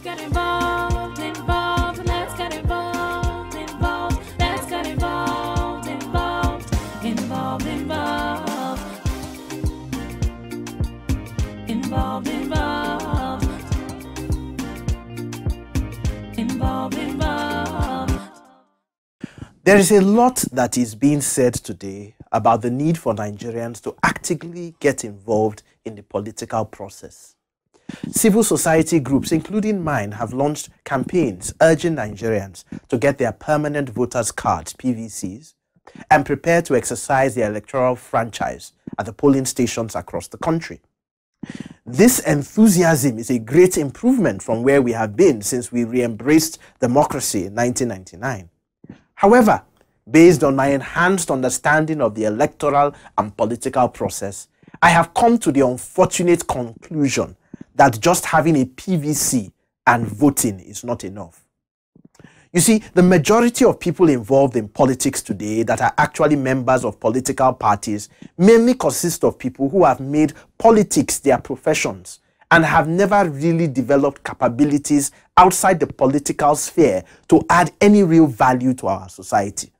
get involved, involved, let's get involved, involved, let's get involved, involved, involved, involved, involved, involved, involved, involved. There is a lot that is being said today about the need for Nigerians to actively get involved in the political process. Civil society groups, including mine, have launched campaigns urging Nigerians to get their permanent voters cards, PVCs, and prepare to exercise their electoral franchise at the polling stations across the country. This enthusiasm is a great improvement from where we have been since we re-embraced democracy in 1999. However, based on my enhanced understanding of the electoral and political process, I have come to the unfortunate conclusion that just having a PVC and voting is not enough. You see, the majority of people involved in politics today that are actually members of political parties mainly consist of people who have made politics their professions and have never really developed capabilities outside the political sphere to add any real value to our society.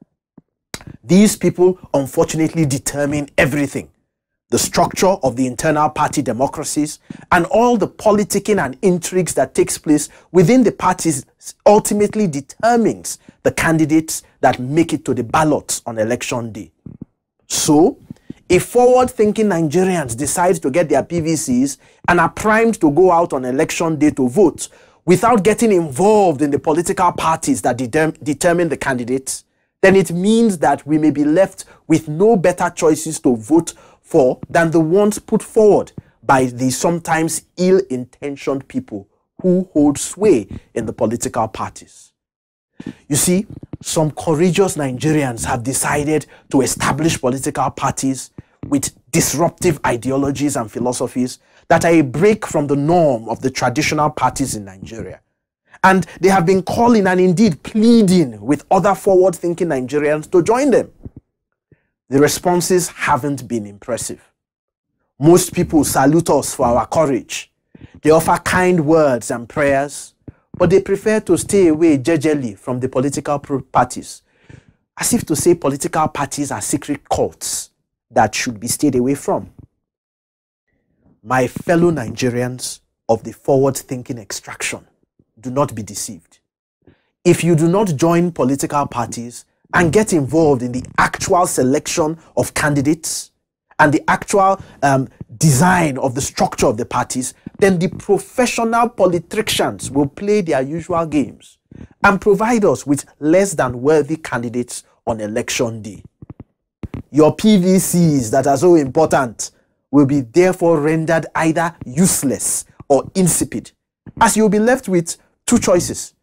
These people unfortunately determine everything. The structure of the internal party democracies and all the politicking and intrigues that takes place within the parties ultimately determines the candidates that make it to the ballots on election day. So, if forward-thinking Nigerians decide to get their PVCs and are primed to go out on election day to vote without getting involved in the political parties that determine the candidates, then it means that we may be left with no better choices to vote for than the ones put forward by the sometimes ill-intentioned people who hold sway in the political parties. You see, some courageous Nigerians have decided to establish political parties with disruptive ideologies and philosophies that are a break from the norm of the traditional parties in Nigeria. And they have been calling and indeed pleading with other forward-thinking Nigerians to join them. The responses haven't been impressive. Most people salute us for our courage. They offer kind words and prayers, but they prefer to stay away jejely from the political parties, as if to say political parties are secret cults that should be stayed away from. My fellow Nigerians of the forward-thinking extraction, do not be deceived. If you do not join political parties and get involved in the actual selection of candidates and the actual design of the structure of the parties, then the professional politicians will play their usual games and provide us with less than worthy candidates on election day. Your PVCs that are so important will be therefore rendered either useless or insipid, as you'll be left with two choices: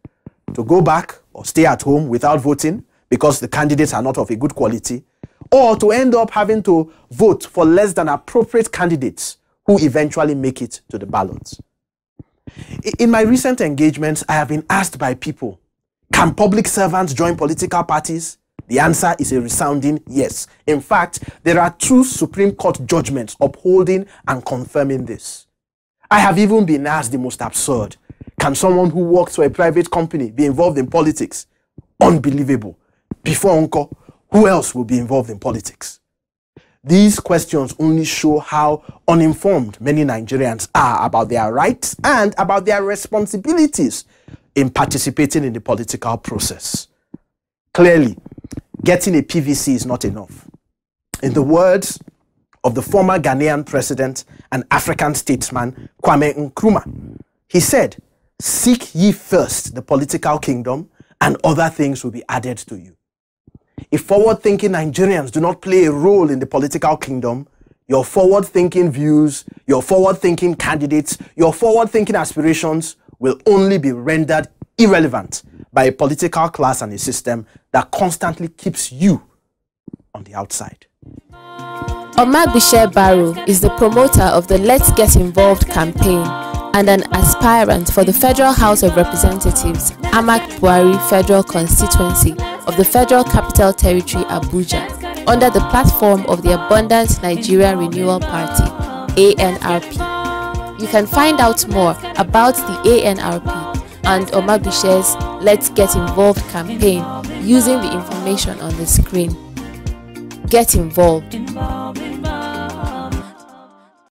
to go back or stay at home without voting because the candidates are not of a good quality, or to end up having to vote for less than appropriate candidates who eventually make it to the ballots. In my recent engagements, I have been asked by people, can public servants join political parties? The answer is a resounding yes. In fact, there are 2 Supreme Court judgments upholding and confirming this. I have even been asked the most absurd. Can someone who works for a private company be involved in politics? Unbelievable. Before Uncle, who else will be involved in politics? These questions only show how uninformed many Nigerians are about their rights and about their responsibilities in participating in the political process. Clearly, getting a PVC is not enough. In the words of the former Ghanaian president and African statesman Kwame Nkrumah, he said, "Seek ye first the political kingdom, and other things will be added to you." If forward-thinking Nigerians do not play a role in the political kingdom, your forward-thinking views, your forward-thinking candidates, your forward-thinking aspirations will only be rendered irrelevant by a political class and a system that constantly keeps you on the outside. Omagbitse Barrow is the promoter of the Let's Get Involved campaign and an aspirant for the Federal House of Representatives, Omagbitse Barrow Federal Constituency of the Federal Capital Territory, Abuja, under the platform of the Abundant Nigeria Renewal Party, ANRP. You can find out more about the ANRP and Omagbitse's Let's Get Involved campaign using the information on the screen. Get involved.